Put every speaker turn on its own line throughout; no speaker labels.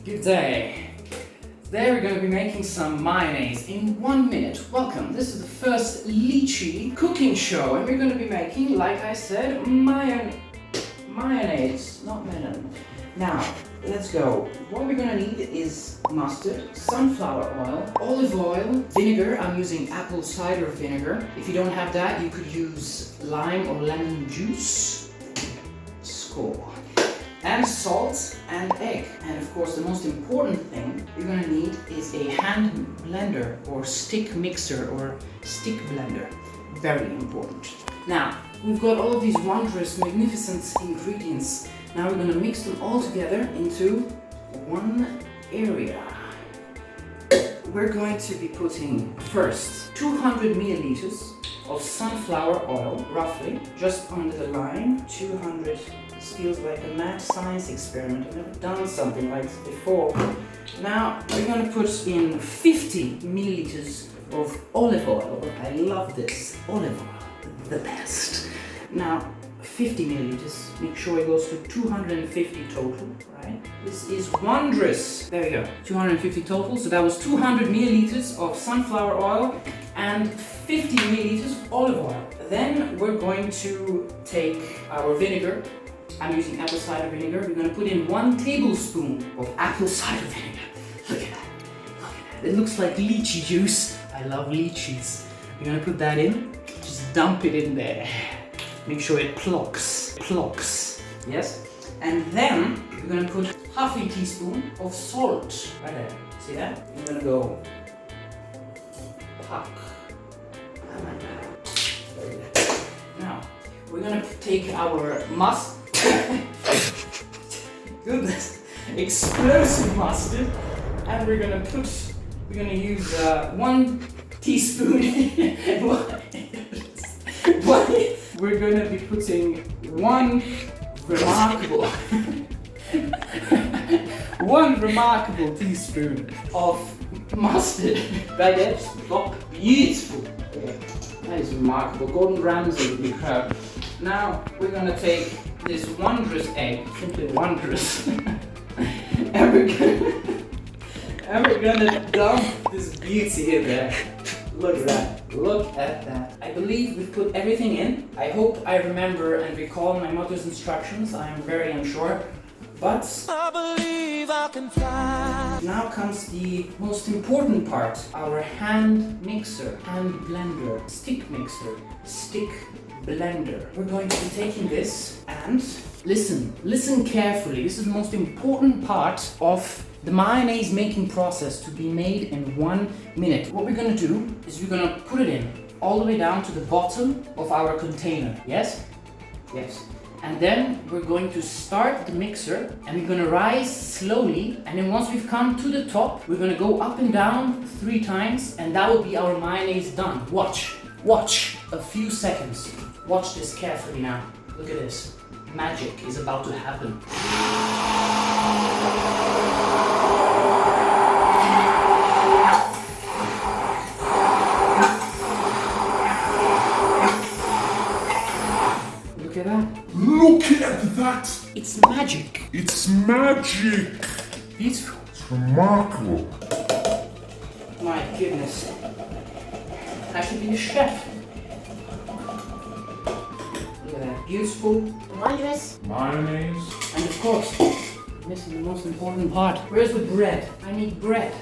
Good day. Today we're going to be making some mayonnaise in 1 minute. Welcome. This is the first lychee cooking show, and we're going to be making, like I said, mayonnaise, not melon. Now, let's go. What we're going to need is mustard, sunflower oil, olive oil, vinegar. I'm using apple cider vinegar. If you don't have that, you could use lime or lemon juice. Score. And salt and egg. And of course, the most important thing you're gonna need is a hand blender or stick mixer or stick blender. Very important. Now, we've got all of these wondrous, magnificent ingredients. Now we're gonna mix them all together into one area. We're going to be putting first 200 milliliters of sunflower oil, roughly, just under the line. 200. This feels like a mad science experiment. I've never done something like this before. Now we're going to put in 50 milliliters of olive oil. I love this. Olive oil, the best. Now 50 milliliters. Make sure it goes to 250 total, right? This is wondrous. There we go. 250 total. So that was 200 milliliters of sunflower oil and 50 milliliters of olive oil. Then we're going to take our vinegar. I'm using apple cider vinegar. We're going to put in 1 tablespoon of apple cider vinegar. Look at that. Look at that. It looks like lychee juice. I love lychees. We're going to put that in. Just dump it in there. Make sure it plocks. Yes? And then we're going to put half a teaspoon of salt. Right there. See that? We're going to go puck. Like that. Very good. Now, we're going to take our goodness, explosive mustard, and we're gonna use 1 teaspoon. We're gonna be putting one remarkable teaspoon of mustard. Right there, plop, beautiful. Okay. That is remarkable. Gordon Ramsay would be proud. Now we're gonna take this wondrous egg, simply wondrous, and we're gonna dump this beauty in there. Look at that. Look at that. I believe we've put everything in. I hope I remember and recall my mother's instructions. I am very unsure. But I believe I can fly. Now comes the most important part. Our hand mixer, hand blender, stick mixer, stick blender. We're going to be taking this and listen carefully. This is the most important part of the mayonnaise making process to be made in 1 minute. What we're going to do is we're going to put it in all the way down to the bottom of our container. Yes? Yes. And then we're going to start the mixer and we're going to rise slowly, and then once we've come to the top, we're going to go up and down 3 times, and that will be our mayonnaise done. Watch a few seconds. Watch this carefully now. Look at this. Magic is about to happen. Look at that.
Look at that!
It's magic.
It's magic!
Beautiful.
It's remarkable.
My goodness. I should be a chef. Look at that. Beautiful. Wondrous.
Mayonnaise.
And of course, missing the most important part. Where's the bread? I need bread.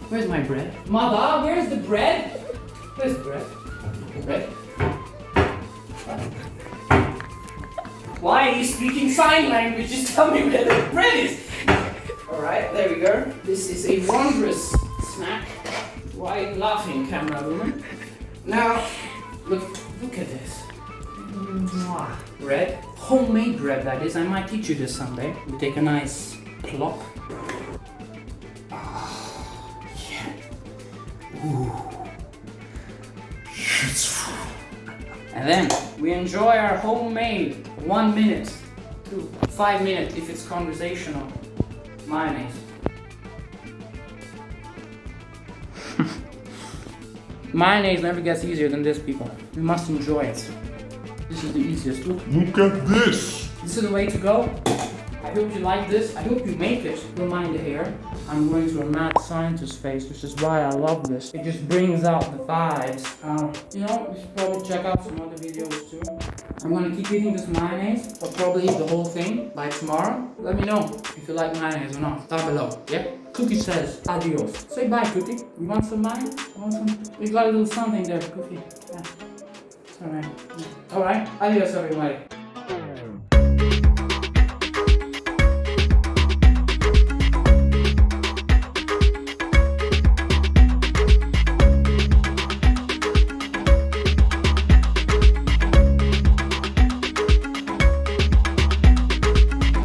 Where's my bread? Mother, where's the bread? Where's the bread? Bread? Why are you speaking sign language? Just tell me where the bread is. Alright, there we go. This is a wondrous snack. Why are you laughing, camera woman? Now, look at this. Bread. Homemade bread, that is. I might teach you this someday. We take a nice plop. Oh, yeah. Ooh.
Beautiful.
And then we enjoy our homemade 1 minute to 5 minutes if it's conversational mayonnaise. Mayonnaise never gets easier than this, people. We must enjoy it. This is the easiest. Look
at this!
This is the way to go. I hope you like this. I hope you make it. Don't mind the hair. I'm going to a mad scientist face, which is why I love this. It just brings out the vibes. You know, you should probably check out some other videos too. I'm gonna keep eating this mayonnaise. I'll probably eat the whole thing by tomorrow. Let me know if you like mayonnaise or not, down below, yeah? Cookie says adios. Say bye, Cookie. You want some mayonnaise? Want some? We got a little something there, Cookie. Yeah. It's alright. Alright, adios everybody.